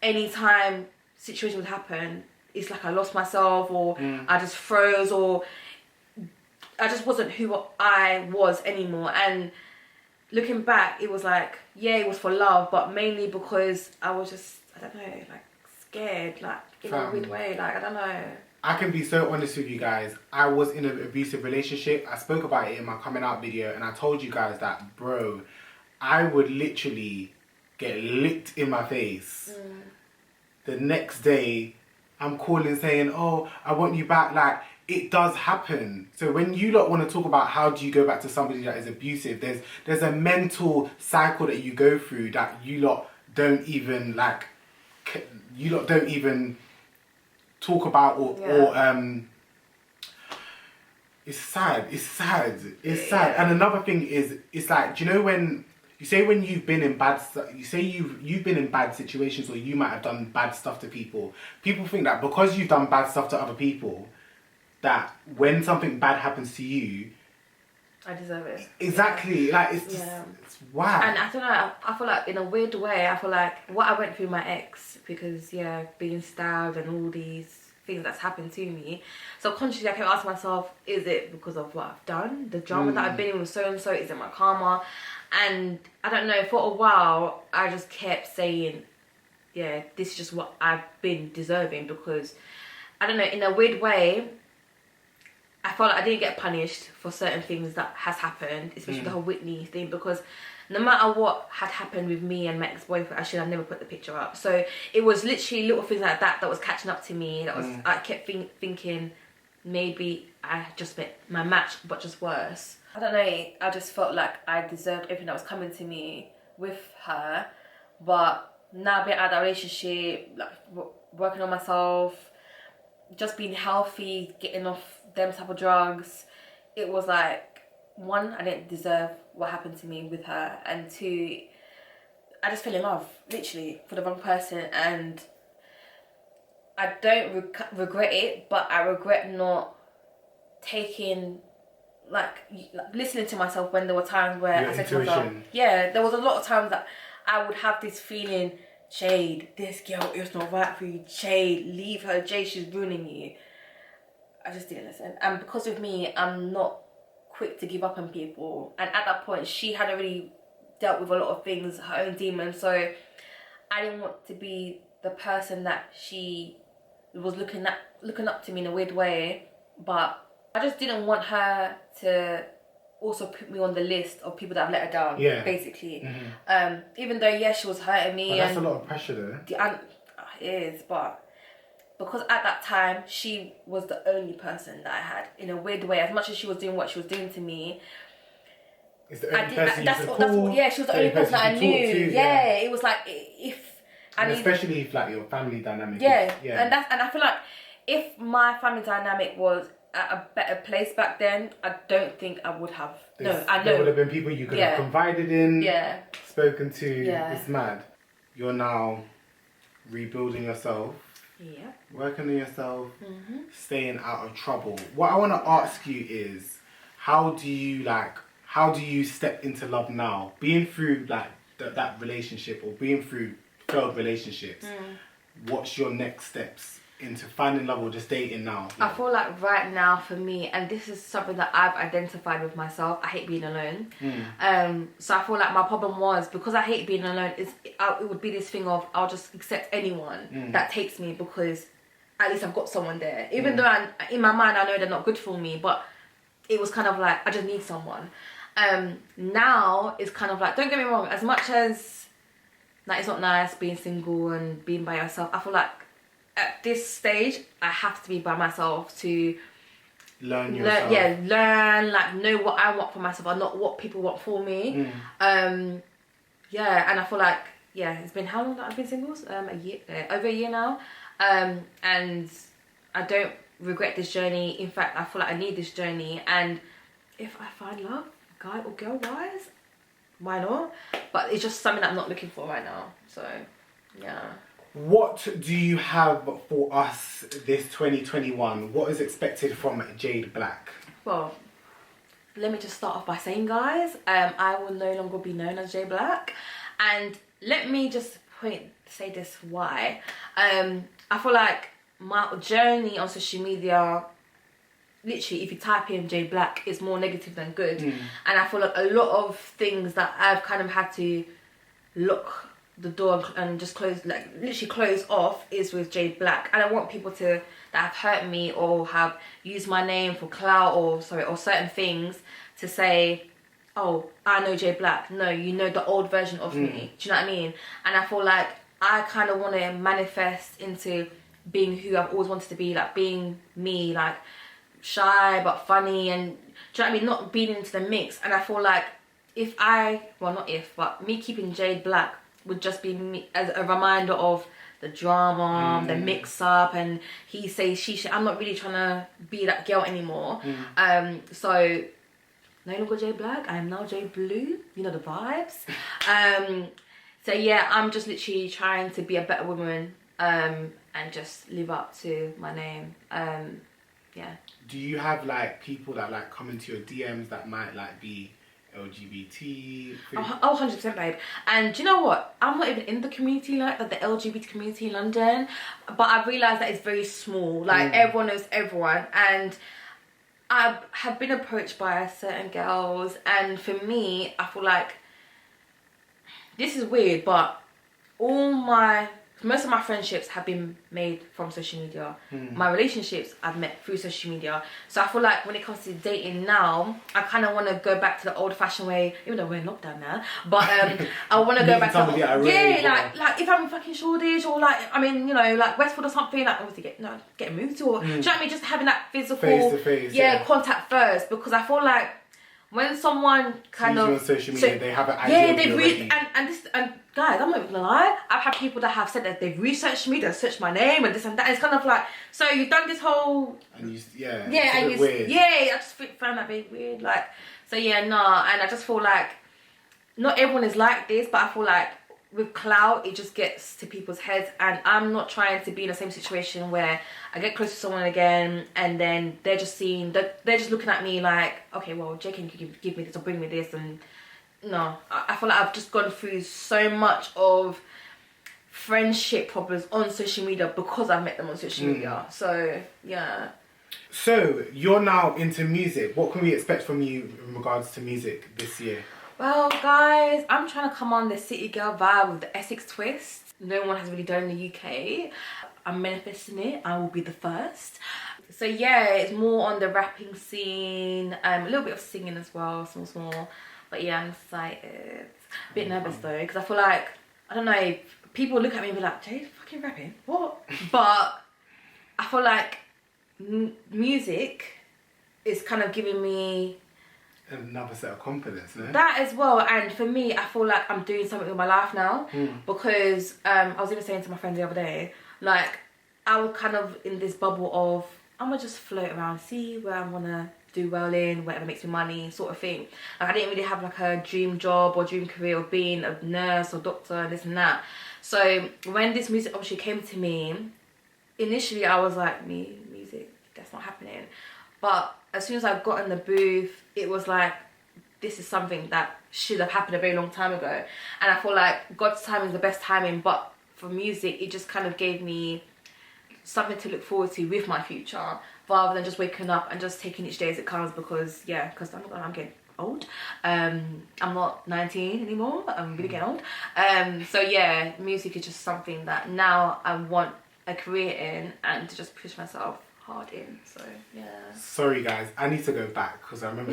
anytime situation would happen, it's like I lost myself, or I just froze, or I just wasn't who I was anymore. And looking back, it was like, yeah, it was for love, but mainly because I was just, I don't know, like scared, like in a weird way, like I don't know. I can be so honest with you guys. I was in an abusive relationship. I spoke about it in my coming out video, and I told you guys that, bro, I would literally get licked in my face. The next day, I'm calling saying, oh, I want you back. Like, it does happen. So when you lot want to talk about how do you go back to somebody that is abusive, there's a mental cycle that you go through that you lot don't even talk about or it's sad. And another thing is, it's like, do you know when you say when you've been in you've been in bad situations, or you might have done bad stuff to people think that because you've done bad stuff to other people, that when something bad happens to you, I deserve it. Exactly. Like, it's just, it's wow. And I don't know, I feel like in a weird way, I feel like what I went through my ex, because being stabbed and all these things that's happened to me, subconsciously I kept asking myself, is it because of what I've done? The drama that I've been in with so-and-so, is it my karma? And I don't know, for a while, I just kept saying, yeah, this is just what I've been deserving, because, I don't know, in a weird way, I felt like I didn't get punished for certain things that has happened, especially the whole Whitney thing, because no matter what had happened with me and my ex-boyfriend, actually I never put the picture up. So it was literally little things like that was catching up to me. That was I kept thinking maybe I just met my match, but just worse. I don't know, I just felt like I deserved everything that was coming to me with her. But now being out of that relationship, like working on myself, just being healthy, getting off them type of drugs, it was like, one, I didn't deserve what happened to me with her, and two, I just fell in love, literally, for the wrong person. And I don't regret it, but I regret not taking, like listening to myself when there were times where I said to myself, there was a lot of times that I would have this feeling, Jayde, this girl is not right for you, Jayde, leave her, Jayde, she's ruining you. I just didn't listen. And because of me, I'm not quick to give up on people. And at that point, she had already dealt with a lot of things, her own demons. So I didn't want to be the person that she was looking up to me in a weird way. But I just didn't want her to also put me on the list of people that have let her down, basically. Even though, she was hurting me. But that's a lot of pressure though. It is, but because at that time, she was the only person that I had, in a weird way. As much as she was doing what she was doing to me, it's the only person she was the only person that I knew. It was like, especially if like your family dynamic. And I feel like if my family dynamic was at a better place back then, I don't think I would have. There would have been people you could have confided in, spoken to. It's mad. You're now rebuilding yourself. Working on yourself, staying out of trouble. What I want to ask you is, how do you step into love now? Being through like that relationship, or being through failed relationships, what's your next steps? into finding love or just dating now? I feel like right now for me, and this is something that I've identified with myself, I hate being alone. So I feel like my problem was, because I hate being alone, it would be this thing of I'll just accept anyone that takes me, because at least I've got someone there. Even though in my mind I know they're not good for me, but it was kind of like I just need someone. Now it's kind of like, don't get me wrong, as much as like it's not nice being single and being by yourself, I feel like at this stage I have to be by myself to learn yourself. learn, like know what I want for myself and not what people want for me. And I feel like it's been how long that I've been single? A year, over a year now. And I don't regret this journey. In fact, I feel like I need this journey, and if I find love, guy or girl wise, why not? But it's just something that I'm not looking for right now. So yeah. What do you have for us this 2021? What is expected from Jayde Bleu? Well, let me just start off by saying, guys, I will no longer be known as Jayde Bleu, and let me just say this why. I feel like my journey on social media, literally if you type in Jayde Bleu, is more negative than good. And I feel like a lot of things that I've kind of had to lock the door and just literally close off is with Jayde Bleu. I don't want people that have hurt me or have used my name for clout or certain things to say, oh, I know Jayde Bleu. No, you know the old version of me. Do you know what I mean? And I feel like I kind of want to manifest into being who I've always wanted to be, like being me, like shy but funny, and do you know what I mean, not being into the mix. And I feel like me keeping Jayde Bleu would just be me as a reminder of the drama, the mix up, and he says she should. I'm not really trying to be that girl anymore. So no longer Jayde Bleu, I am now Jayde Bleu, you know the vibes. So yeah, I'm just literally trying to be a better woman, and just live up to my name. Yeah. Do you have like people that like come into your DMs that might like be LGBT? Oh, 100%, babe. And do you know what? I'm not even in the community like the LGBT community in London, but I've realised that it's very small. Like everyone knows everyone, and I have been approached by certain girls, and for me, I feel like this is weird, but most of my friendships have been made from social media. My relationships I've met through social media. So I feel like when it comes to dating now, I kind of want to go back to the old-fashioned way, even though we're in lockdown now. But I want to go back to like if I'm fucking Shoreditch or like, I mean, you know, like Westwood or something, like obviously get moved to, or do you know what I mean? Just having that physical face-to-face, contact first, because I feel like when someone kind of on social media, they have an idea. And guys, I'm not even gonna lie, I've had people that have said that they've researched me, they've searched my name and this and that. It's kind of like, so you've done this whole weird. I just found that very weird. Like, so yeah, nah, and I just feel like not everyone is like this, but I feel like with clout, it just gets to people's heads, and I'm not trying to be in the same situation where I get close to someone again and then they're just looking at me like, okay, well, Jay, can you give me this or bring me this? And no, I feel like I've just gone through so much of friendship problems on social media because I've met them on social media. So yeah. So you're now into music. What can we expect from you in regards to music this year? Well, guys, I'm trying to come on the city girl vibe with the Essex twist. No one has really done in the UK. I'm manifesting it. I will be the first. So yeah, it's more on the rapping scene. A little bit of singing as well, small. But yeah, I'm excited. A bit nervous though, because I feel like, I don't know, people look at me and be like, Jayde, fucking rapping? What? But I feel like music is kind of giving me another set of confidence, no? That as well. And for me, I feel like I'm doing something with my life now, because I was even saying to my friend the other day, like, I was kind of in this bubble of, I'm gonna just float around, see where I wanna do well in, whatever makes me money, sort of thing. Like, I didn't really have like a dream job or dream career of being a nurse or doctor and this and that. So when this music opportunity came to me, initially I was like, music, that's not happening. But as soon as I got in the booth, it was like, this is something that should have happened a very long time ago. And I feel like God's timing is the best timing, but for music, it just kind of gave me something to look forward to with my future, rather than just waking up and just taking each day as it comes, because I'm getting old. I'm not 19 anymore. I'm really getting old. So yeah, music is just something that now I want a career in, and to just push myself hard in. So yeah. Sorry guys, I need to go back because I remember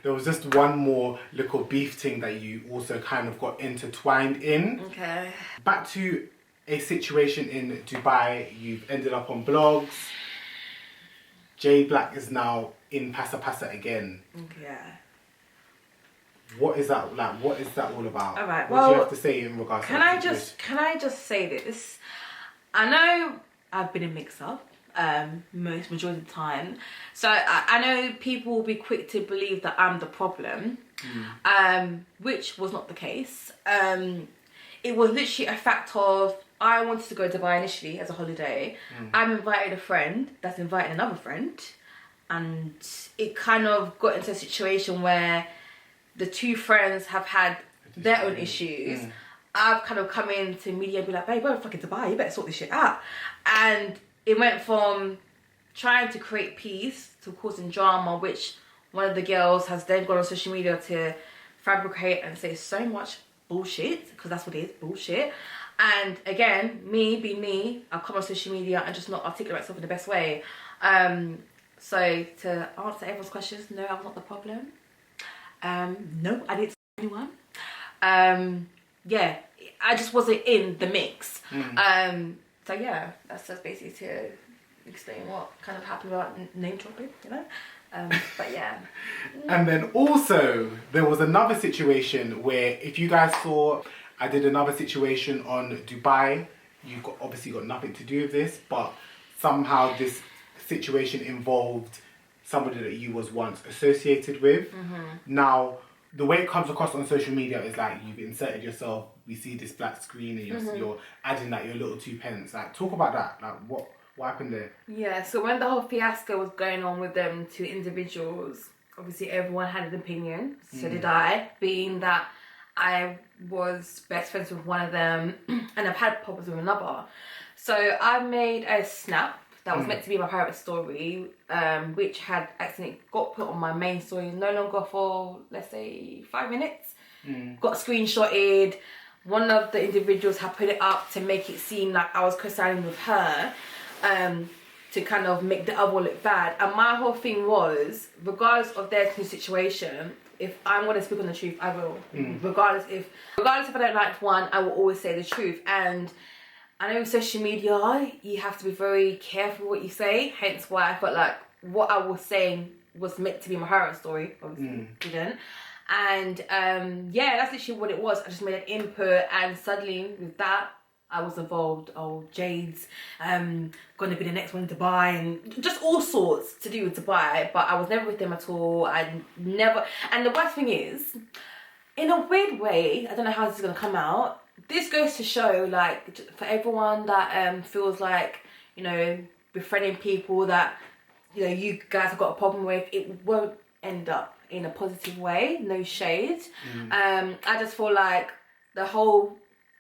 there was just one more little beef thing that you also kind of got intertwined in. Okay. Back to a situation in Dubai. You've ended up on blogs. Jayde Bleu is now in Passa Passa again. Yeah. What is that like? What is that all about? All right. What do you have to say in regards to that? Can I just say this? I know I've been a mix-up majority of the time, so I know people will be quick to believe that I'm the problem, which was not the case. It was literally a fact of, I wanted to go to Dubai initially as a holiday. I'm invited a friend that's invited another friend, and it kind of got into a situation where the two friends have had their own issues. I've kind of come into media and be like, babe, we're fucking Dubai, you better sort this shit out. And it went from trying to create peace to causing drama, which one of the girls has then gone on social media to fabricate and say so much bullshit, because that's what it is, bullshit. And again, me being me, I'll come on social media and just not articulate myself in the best way. So to answer everyone's questions, no, I'm not the problem. No, I didn't see anyone. Yeah, I just wasn't in the mix. So yeah, that's just basically to explain what kind of happened about name dropping, you know. But yeah. And then also there was another situation where, if you guys saw, I did another situation on Dubai. You obviously got nothing to do with this, but somehow this situation involved somebody that you was once associated with. Now, the way it comes across on social media is like you've inserted yourself, we see this black screen and you're adding like your little 2 pence. Like, talk about that. Like, what happened there? Yeah, so when the whole fiasco was going on with them two individuals, obviously everyone had an opinion. So did I, being that I was best friends with one of them and I've had problems with another. So I made a snap that was meant to be my private story, which had accidentally got put on my main story, no longer for, let's say, 5 minutes. Got screenshotted. One of the individuals had put it up to make it seem like I was co-signing with her, to kind of make the other one look bad. And my whole thing was, regardless of their situation, if I'm going to speak on the truth, I will. Regardless if I don't like one, I will always say the truth. And I know with social media, you have to be very careful what you say. Hence why I felt like what I was saying was meant to be my horror story. Obviously, didn't. And yeah, that's literally what it was. I just made an input, and suddenly with that, I was involved. Oh, Jayde's gonna be the next one to Dubai, and just all sorts to do with Dubai. But I was never with them at all. I never. And the worst thing is, in a weird way, I don't know how this is gonna come out. This goes to show, like, for everyone that feels like, you know, befriending people that, you know, you guys have got a problem with, it won't end up in a positive way. No shade. I just feel like the whole,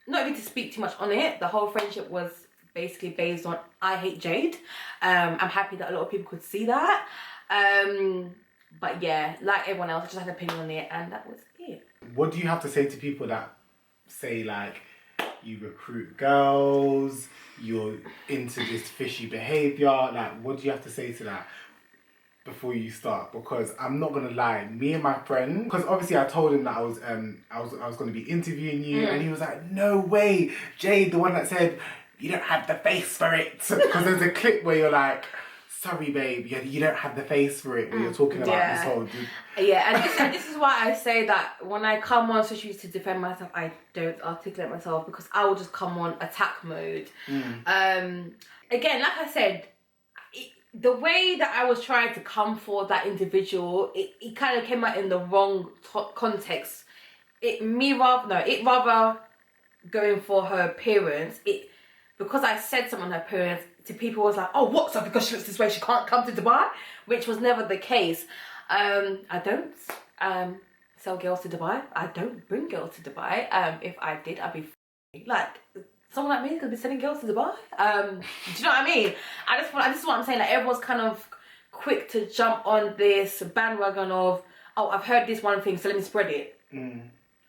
not even to speak too much on it, the whole friendship was basically based on, I hate Jayde. I'm happy that a lot of people could see that. But yeah, like everyone else, I just had an opinion on it, and that was it. What do you have to say to people that say, like, you recruit girls, you're into this fishy behaviour? Like, what do you have to say to that before you start? Because I'm not gonna lie, me and my friend, because obviously I told him that I was gonna be interviewing you, and he was like, no way, Jayde, the one that said you don't have the face for it. Because there's a clip where you're like, sorry babe, you don't have the face for it, when you're talking about this whole and this is why I say that when I come on social media to defend myself, I don't articulate myself, because I will just come on attack mode. Again, like I said, the way that I was trying to come for that individual, it kind of came out in the wrong context. Rather going for her appearance, because I said something on her appearance, to people was like, oh, what? So because she looks this way, she can't come to Dubai? Which was never the case. I don't sell girls to Dubai. I don't bring girls to Dubai. If I did, I'd be like, someone like me is gonna be sending girls to Dubai. Do you know what I mean? I just feel like this is what I'm saying. Like everyone's kind of quick to jump on this bandwagon of, oh, I've heard this one thing, so let me spread it.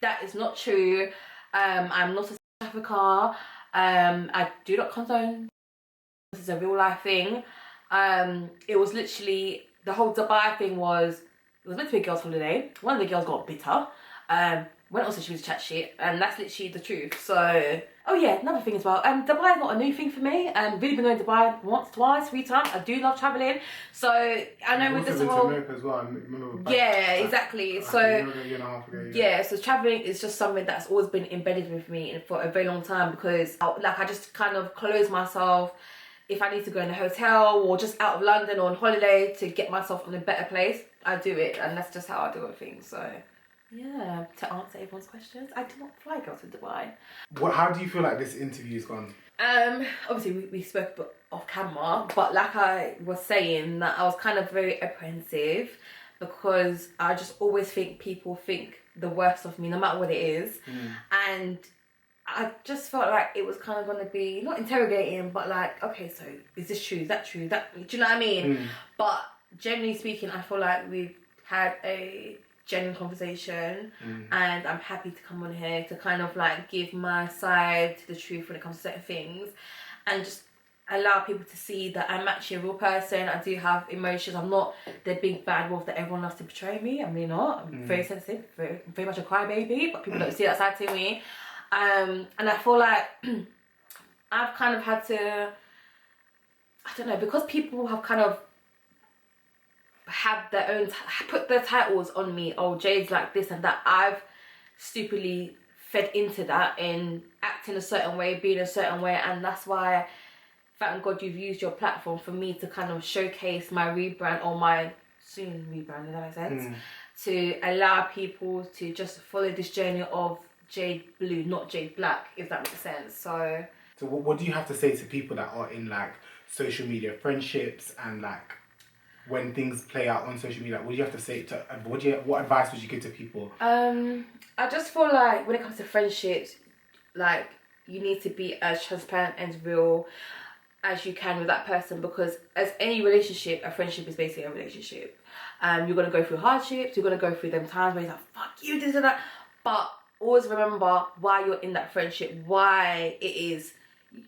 That is not true. I'm not a South Africa. I do not condone. This is a real life thing. It was literally the whole Dubai thing was. It was meant to be a girls' holiday. One of the girls got bitter. Went also she was chat shit, and that's literally the truth. So, oh yeah, another thing as well. Dubai is not a new thing for me. Really been going to Dubai once, twice, 3 times. I do love traveling. So I know with this whole. As well. Yeah, exactly. So yeah, so traveling is just something that's always been embedded with me for a very long time because I just kind of close myself. If I need to go in a hotel or just out of London or on holiday to get myself in a better place, I do it, and that's just how I do things. So, yeah, to answer everyone's questions, I do not fly girls to Dubai. How do you feel like this interview's gone? Obviously we spoke off camera, but like I was saying, that I was kind of very apprehensive because I just always think people think the worst of me, no matter what it is, and I just felt like it was kind of going to be, not interrogating, but like, okay, so is this true? Is that true? Do you know what I mean? But generally speaking, I feel like we've had a genuine conversation and I'm happy to come on here to kind of like give my side, the truth when it comes to certain things and just allow people to see that I'm actually a real person. I do have emotions. I'm not the big bad wolf that everyone loves to portray me. I'm really not. I'm very sensitive, very much a crybaby, but people don't see that side to me. And I feel like I've kind of had to, I don't know, because people have kind of had their own, put their titles on me, oh, Jayde's like this and that, I've stupidly fed into that and acting a certain way, being a certain way, and that's why, thank God you've used your platform for me to kind of showcase my rebrand, or my soon rebrand, does that make sense? To allow people to just follow this journey of Jayde Blue, not Jayde Black, if that makes sense. So what do you have to say to people that are in like social media friendships and like when things play out on social media? What do you have to say to what advice would you give to people? I just feel like when it comes to friendships, like you need to be as transparent and real as you can with that person, because as any relationship, a friendship is basically a relationship. You're gonna go through hardships, you're gonna go through them times where you're like, fuck you, this and that, but always remember why you're in that friendship, why it is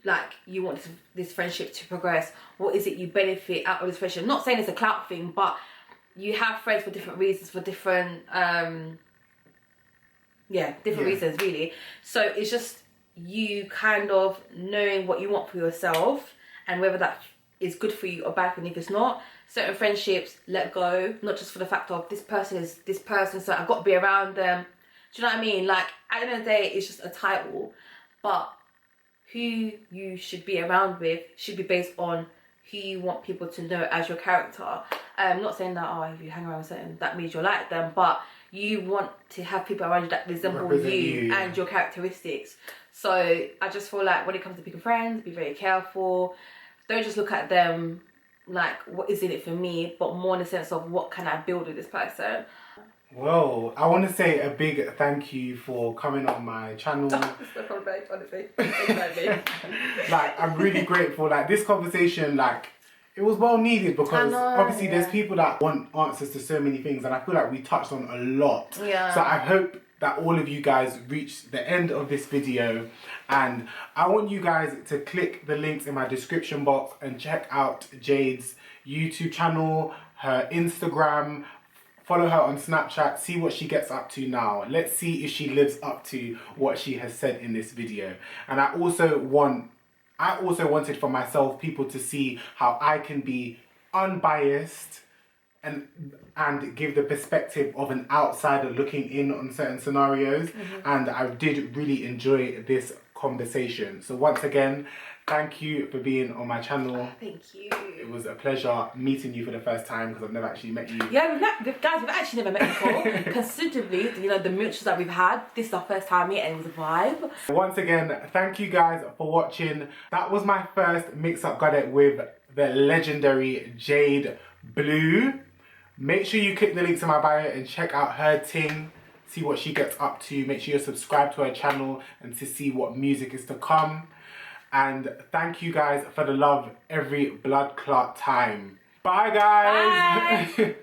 like you want this friendship to progress. What is it you benefit out of this friendship? I'm not saying it's a clout thing, but you have friends for different reasons, for different reasons really. So it's just you kind of knowing what you want for yourself and whether that is good for you or bad for you. If it's not, certain friendships, let go, not just for the fact of this person is this person, so I've got to be around them. Do you know what I mean? Like, at the end of the day, it's just a title. But who you should be around with should be based on who you want people to know as your character. I'm not saying that, oh, if you hang around with certain, that means you're like them. But you want to have people around you that resemble you and your characteristics. So I just feel like when it comes to picking friends, be very careful. Don't just look at them like, what is in it for me? But more in the sense of, what can I build with this person? Well, I want to say a big thank you for coming on my channel. It's no problem, honestly. Like, I'm really grateful. Like, this conversation, like, it was well needed because obviously there's people that want answers to so many things, and I feel like we touched on a lot. Yeah. So I hope that all of you guys reach the end of this video, and I want you guys to click the links in my description box and check out Jayde's YouTube channel, her Instagram, follow her on Snapchat, see what she gets up to now. Let's see if she lives up to what she has said in this video. And I also wanted for myself people to see how I can be unbiased and give the perspective of an outsider looking in on certain scenarios. And I did really enjoy this conversation. So once again, thank you for being on my channel. Thank you. It was a pleasure meeting you for the first time because I've never actually met you. Yeah, we've actually never met before. Considerably, you know, the mutuals that we've had, this is our first time meeting and it was a vibe. Once again, thank you guys for watching. That was my first mix-up goddess with the legendary Jayde Bleu. Make sure you click the links in my bio and check out her ting. see what she gets up to. Make sure you're subscribed to her channel and to see what music is to come. And thank you guys for the love every blood clot time. Bye guys. Bye.